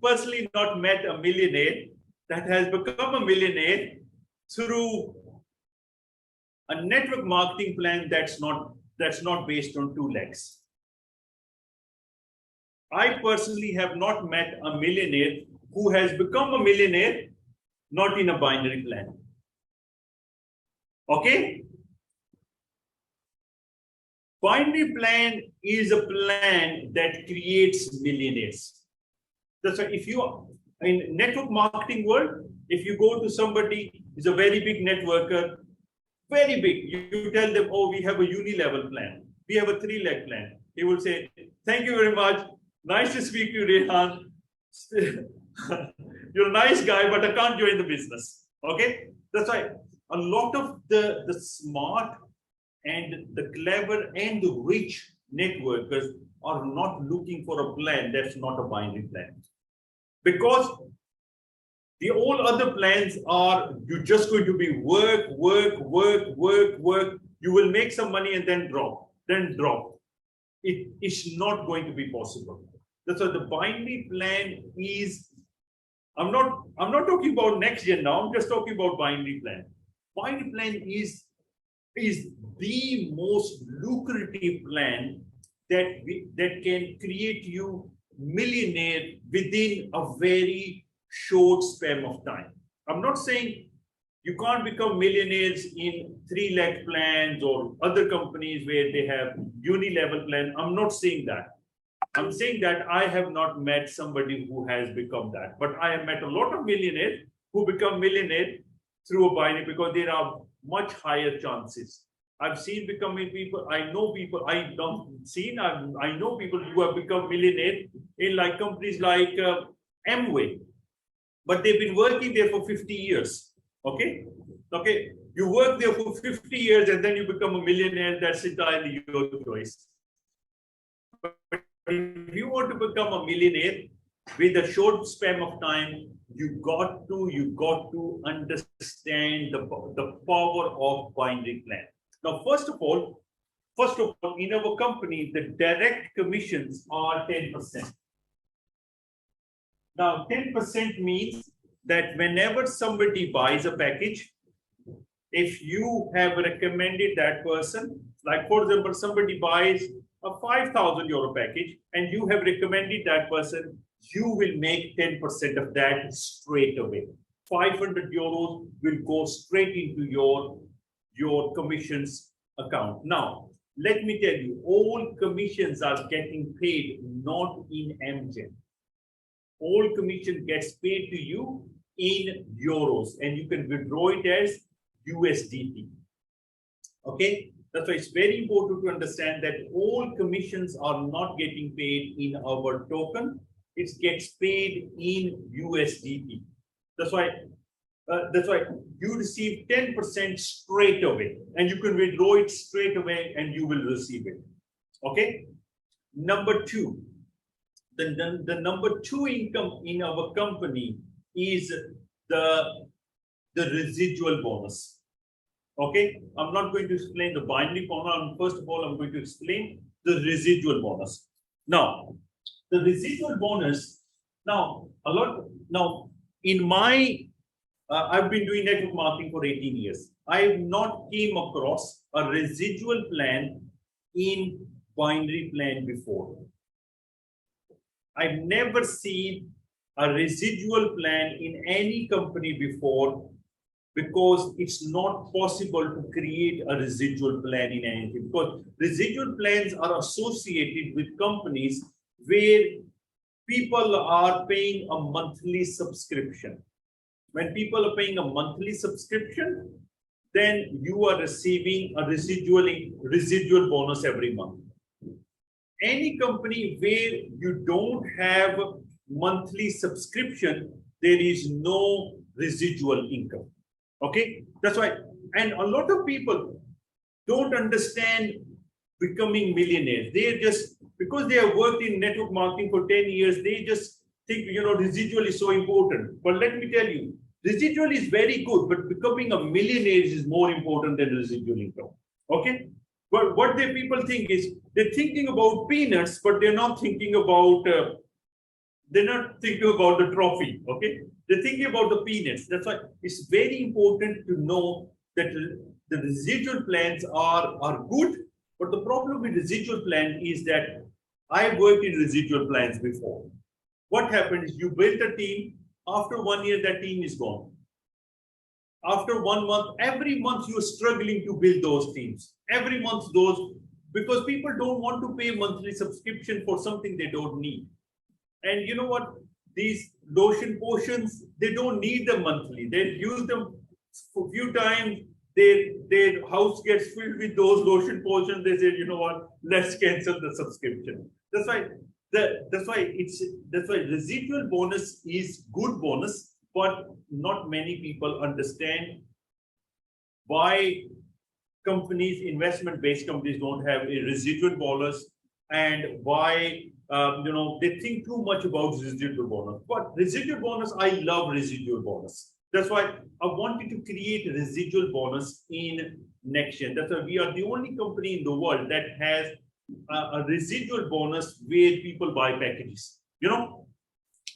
personally not met a millionaire that has become a millionaire through a network marketing plan that's not based on 2 legs. I personally have not met a millionaire who has become a millionaire not in a binary plan. Okay? Binary plan is a plan that creates millionaires. That's why if you are in network marketing world, if you go to somebody who's a very big networker, very big, you tell them, oh, we have a uni-level plan. We have a 3-leg plan. He will say, thank you very much. Nice to speak to you, Rehan. You're a nice guy, but I can't join the business. Okay? That's why a lot of the smart and the clever and the rich networkers are not looking for a plan that's not a binary plan. Because the all other plans are, you're just going to be work. You will make some money and then drop. It is not going to be possible. That's why the binary plan is, I'm not talking about NextGen now, I'm just talking about binary plan. Binary plan is the most lucrative plan that can create you millionaire within a very short span of time. I'm not saying you can't become millionaires in 3-leg plans or other companies where they have uni-level plan. I'm not saying that. I'm saying that I have not met somebody who has become that, but I have met a lot of millionaires who become millionaire through a binary because there are much higher chances. I've seen becoming people, I know people, I know people who have become millionaire in like companies like Amway, but they've been working there for 50 years. Okay? You work there for 50 years and then you become a millionaire, that's entirely your choice. But if you want to become a millionaire with a short span of time, you got to understand the power of binary plan. Now, first of all, in our company, the direct commissions are 10%. Now, 10% means that whenever somebody buys a package, if you have recommended that person, like for example, somebody buys a 5,000 euro package and you have recommended that person, you will make 10% of that straight away. 500 euros will go straight into your commissions account. Now, let me tell you, all commissions are getting paid not in MGen. All commission gets paid to you in euros and you can withdraw it as USDT. Okay? That's why it's very important to understand that all commissions are not getting paid in our token. It gets paid in USDT. That's why you receive 10% straight away and you can withdraw it straight away and you will receive it. Okay? Number 2, the number 2 income in our company is the residual bonus. Okay? I'm not going to explain the binary bonus. First of all, I'm going to explain the residual bonus. Now, the residual bonus, in my I've been doing network marketing for 18 years. I have not came across a residual plan in binary plan before. I've never seen a residual plan in any company before because it's not possible to create a residual plan in anything. Because residual plans are associated with companies where people are paying a monthly subscription. When people are paying a monthly subscription, then you are receiving a residual bonus every month. Any company where you don't have monthly subscription, there is no residual income. Okay, that's why. And a lot of people don't understand becoming millionaires. They just, because they have worked in network marketing for 10 years, they just think, residual is so important. But let me tell you, residual is very good, but becoming a millionaire is more important than residual income. Okay? But what the people think is, they're thinking about peanuts, but they're not thinking about the trophy. Okay? They're thinking about the peanuts. That's why it's very important to know that the residual plans are good. But the problem with residual plan is that I've worked in residual plans before. What happened is you built a team. After 1 year, that team is gone. After 1 month, every month you're struggling to build those teams. Every month because people don't want to pay monthly subscription for something they don't need. And you know what? These lotion potions, they don't need them monthly. They use them a few times. Their house gets filled with those lotion potions. They say, you know what? Let's cancel the subscription. That's why residual bonus is good bonus, but not many people understand why companies, investment-based companies, don't have a residual bonus, and why they think too much about residual bonus. But residual bonus, I love residual bonus. That's why I wanted to create a residual bonus in NextGen. That's why we are the only company in the world that has a residual bonus where people buy packages.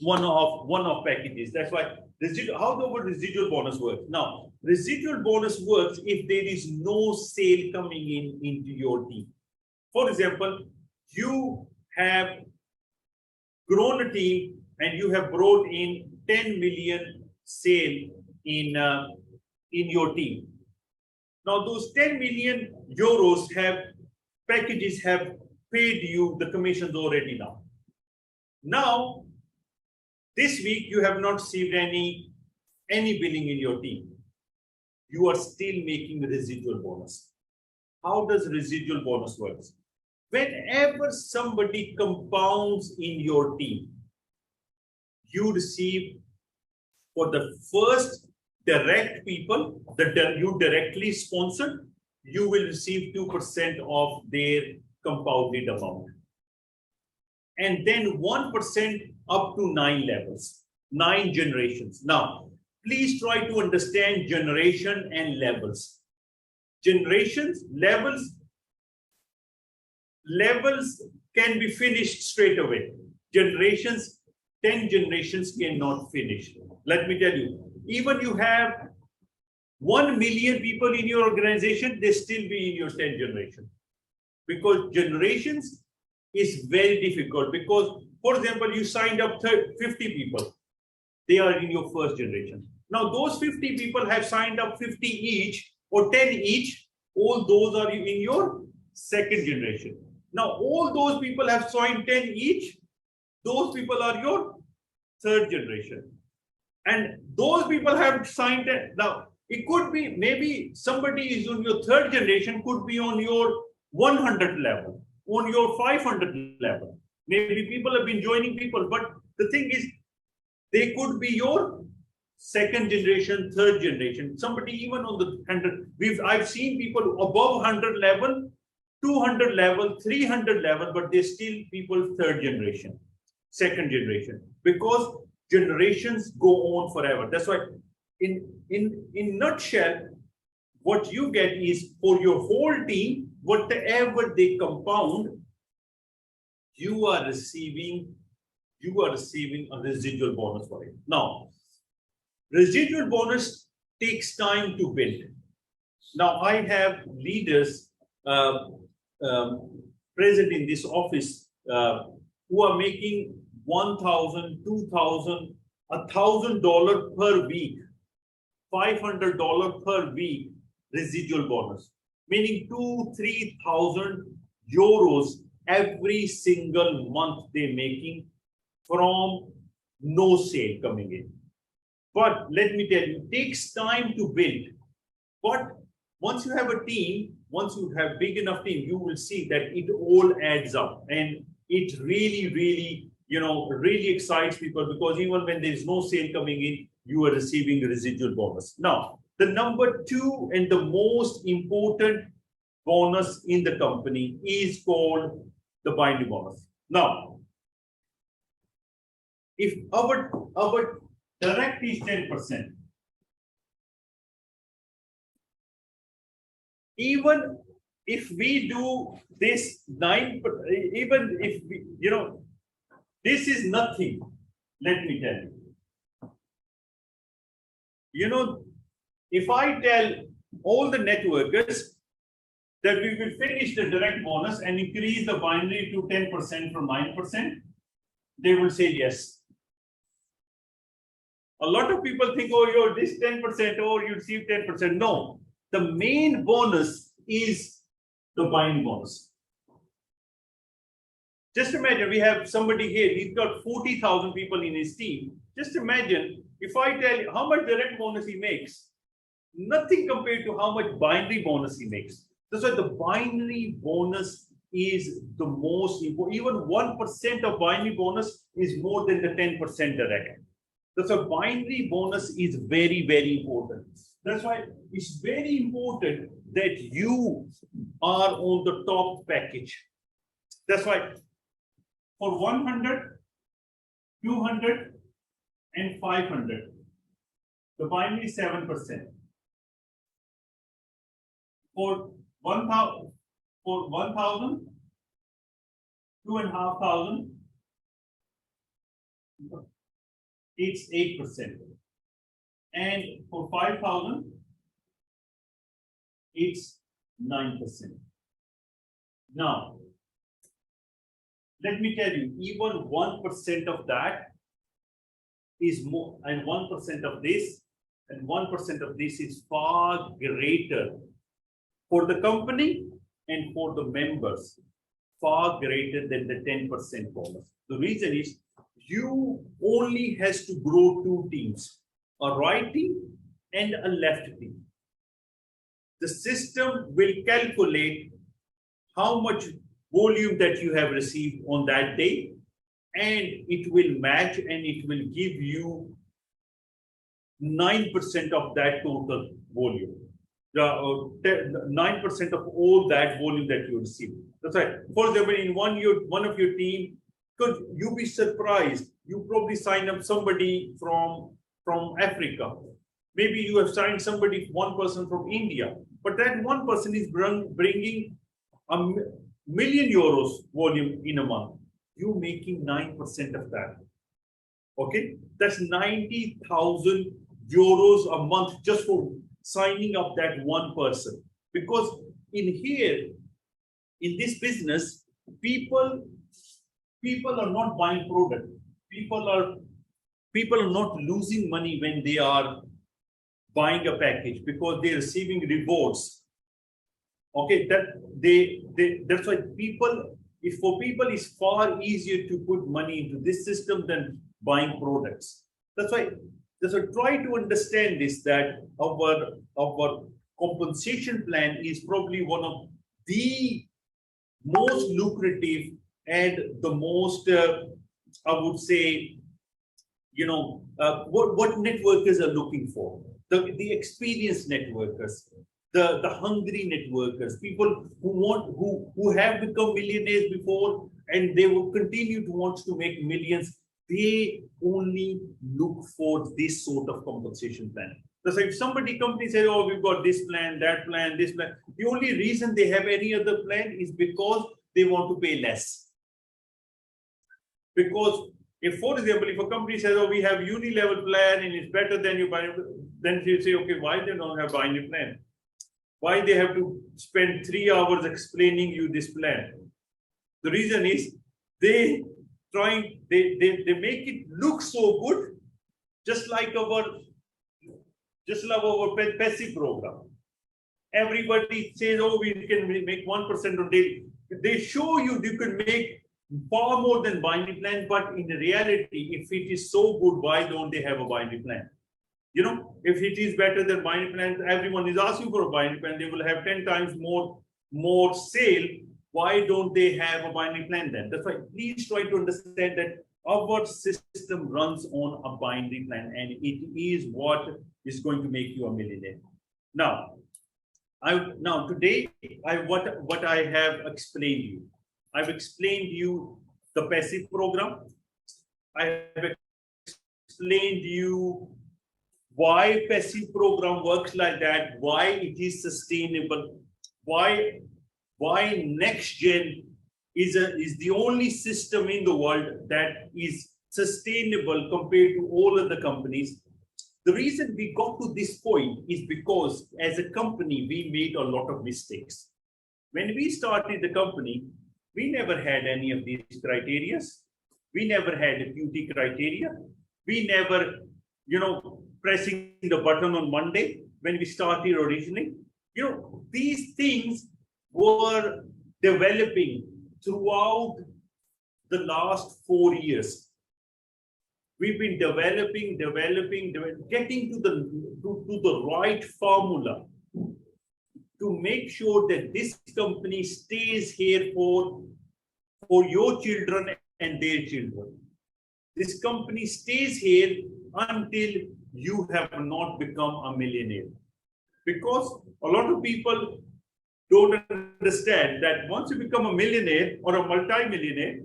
One-off packages. That's why how the residual bonus works. Now, residual bonus works if there is no sale coming into your team. For example, you have grown a team and you have brought in 10 million sale in your team. Now, those 10 million euros packages have paid you the commissions already now. Now, this week you have not received any billing in your team. You are still making residual bonus. How does residual bonus work? Whenever somebody compounds in your team, you receive for the first direct people that you directly sponsored, you will receive 2% of their compounded amount. And then 1% up to 9 levels, 9 generations. Now, please try to understand generation and levels. Generations, levels can be finished straight away. Generations, 10 generations cannot finish. Let me tell you, even you have 1 million people in your organization, they still be in your 10 generation. Because generations is very difficult. Because, for example, you signed up 50 people. They are in your first generation. Now, those 50 people have signed up 50 each or 10 each. All those are in your second generation. Now, all those people have signed 10 each. Those people are your third generation. And those people have signed 10. Now, it could be maybe somebody is on your third generation, could be on your 100 level, on your 500 level. Maybe people have been joining people, but the thing is, they could be your second generation, third generation. Somebody even on the 100. I've seen people above 100 level, 200 level, 300 level, but they're still people third generation, second generation, because generations go on forever. That's why in nutshell, what you get is for your whole team, whatever they compound, you are receiving a residual bonus for it. Now, residual bonus takes time to build. Now, I have leaders present in this office who are making $1,000, $2,000, $1,000 per week, $500 per week residual bonus, meaning 2,000-3,000 euros every single month they're making from no sale coming in. But let me tell you, it takes time to build. But once you have a team, once you have big enough team, you will see that it all adds up, and it really, really, really excites people, because even when there's no sale coming in, you are receiving a residual bonus. Now, The number two and the most important bonus in the company is called the binary bonus. Now, if our direct is 10%, even if we do this 9, even if we, this is nothing, let me tell you. If I tell all the networkers that we will finish the direct bonus and increase the binary to 10% from 9%, they will say yes. A lot of people think, oh, you're this 10%, or you receive 10%. No, the main bonus is the binary bonus. Just imagine we have somebody here, he's got 40,000 people in his team. Just imagine if I tell you how much direct bonus he makes, nothing compared to how much binary bonus he makes. That's why the binary bonus is the most important. Even 1% of binary bonus is more than the 10% direct. That's why binary bonus is very, very important. That's why it's very important that you are on the top package. That's why for 100, 200, and 500, the binary is 7%. For 1,000, 2,500, it's 8%. And for 5,000, it's 9%. Now, let me tell you, even 1% of that is more, and 1% of this, and 1% of this is far greater for the company and for the members, far greater than the 10% bonus. The reason is you only has to grow two teams, a right team and a left team. The system will calculate how much volume that you have received on that day, and it will match and it will give you 9% of that total volume. 9% of all that volume that you receive. That's right. For example, in one of your team, could you be surprised? You probably sign up somebody from Africa. Maybe you have signed somebody, one person from India, but that one person is bringing €1 million volume in a month. You making 9% of that. Okay, that's €90,000 a month just for signing up that one person. Because in here, in this business, people are not buying product. People are not losing money when they are buying a package because they're receiving rewards. Okay, that's why for people it's far easier to put money into this system than buying products. That's why try to understand this, that our compensation plan is probably one of the most lucrative and the most I would say, what networkers are looking for. The experienced networkers, the hungry networkers, people who have become millionaires before and they will continue to want to make millions. They only look for this sort of compensation plan. So if company says, oh, we've got this plan, that plan, this plan, the only reason they have any other plan is because they want to pay less. Because if, for example, if a company says, oh, we have uni-level plan and it's better than you buy, then you say, okay, why they don't have binary plan? Why they have to spend 3 hours explaining you this plan? The reason is they make it look so good, just like our passive program. Everybody says, oh, we can make 1% on daily. They show you can make far more than binary plan, but in reality, if it is so good, why don't they have a binary plan? If it is better than binary plan, everyone is asking for a binary plan, they will have 10 times more sale. Why don't they have a binary plan then? That's why please try to understand that our system runs on a binary plan, and it is what is going to make you a millionaire. Now, today what I have explained you. I've explained you the passive program. I have explained you why passive program works like that, why it is sustainable, why NextGen is the only system in the world that is sustainable compared to all other companies. The reason we got to this point is because as a company, we made a lot of mistakes. When we started the company, we never had any of these criteria. We never had a QT criteria. We never, pressing the button on Monday when we started originally. These things were developing throughout the last 4 years. We've been developing, getting to the right formula to make sure that this company stays here for your children and their children. This company stays here until you have not become a millionaire. Because a lot of people don't understand that once you become a millionaire or a multi-millionaire,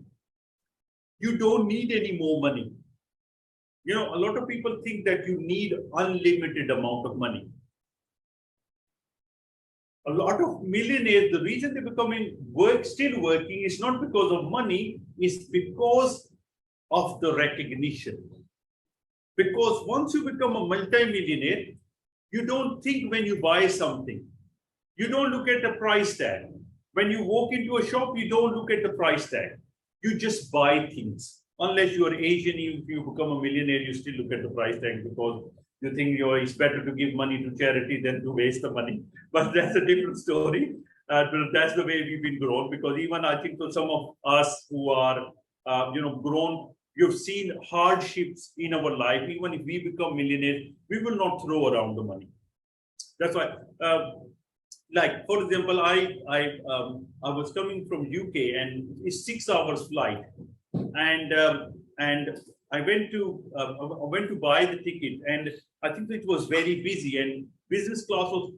you don't need any more money. A lot of people think that you need unlimited amount of money. A lot of millionaires, the reason they're still working is not because of money, it's because of the recognition. Because once you become a multi-millionaire, you don't think when you buy something. You don't look at the price tag. When you walk into a shop, you don't look at the price tag. You just buy things. Unless you are Asian, if you become a millionaire, you still look at the price tag because you think it's better to give money to charity than to waste the money. But that's a different story. That's the way we've been grown. Because even I think for some of us who are, grown, you've seen hardships in our life. Even if we become millionaires, we will not throw around the money. That's why. Like for example, I was coming from UK and it's 6 hours flight, and I went to buy the ticket, and I think it was very busy, and business class was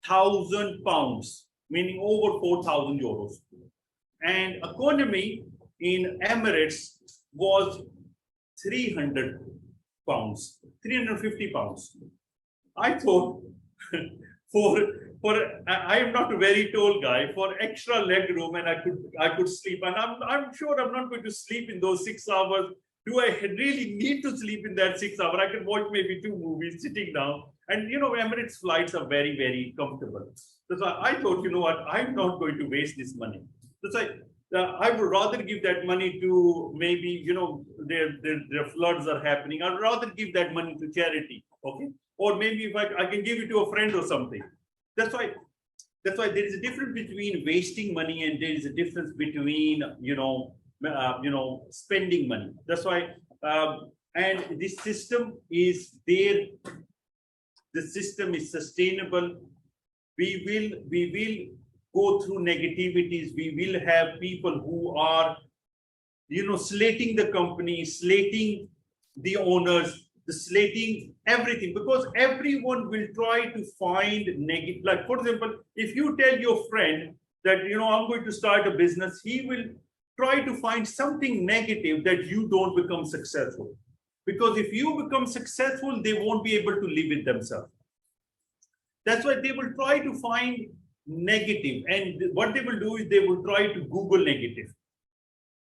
£4,000, meaning over 4,000 euros, and economy in Emirates was £300, £350. I thought I am not a very tall guy, for extra leg room and I could sleep, and I'm sure I'm not going to sleep in those 6 hours. Do I really need to sleep in that 6 hours? I can watch maybe 2 movies sitting down, and Emirates flights are very, very comfortable. So I thought, what, I'm not going to waste this money. So I would rather give that money to maybe, their floods are happening. I'd rather give that money to charity, okay? Or maybe if I can give it to a friend or something. That's why there is a difference between wasting money and there is a difference between, spending money. That's why, and this system is there. The system is sustainable. We will go through negativities. We will have people who are, slating the company, slating the owners, slating everything, because everyone will try to find negative. Like for example, if you tell your friend that, I'm going to start a business, he will try to find something negative that you don't become successful. Because if you become successful, they won't be able to live with themselves. That's why they will try to find negative. And what they will do is they will try to Google negative.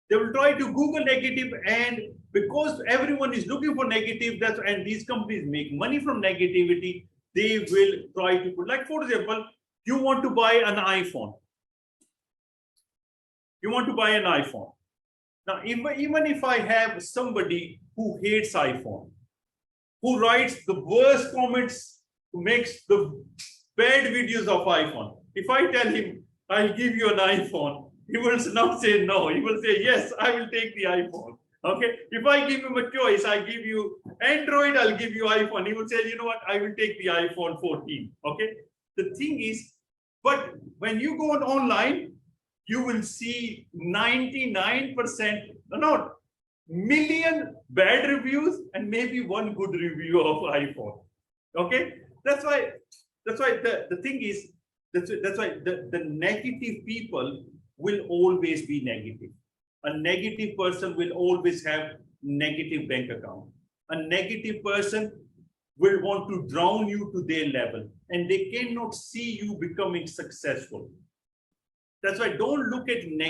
They will try to Google negative, and because everyone is looking for negative, and these companies make money from negativity, they will try to put, like for example, you want to buy an iPhone. You want to buy an iPhone. Now, even if I have somebody who hates iPhone, who writes the worst comments, who makes the bad videos of iPhone, if I tell him, I'll give you an iPhone, he will not say no. He will say, yes, I will take the iPhone. Okay. If I give him a choice, I give you Android, I'll give you iPhone. He will say, you know what, I will take the iPhone 14. Okay. The thing is, but when you go online, you will see 99%, not million bad reviews and maybe one good review of iPhone. Okay. That's why That's why the thing is, that's why the negative people will always be negative. A negative person will always have negative bank account. A negative person will want to drown you to their level, and they cannot see you becoming successful. That's why don't look at negative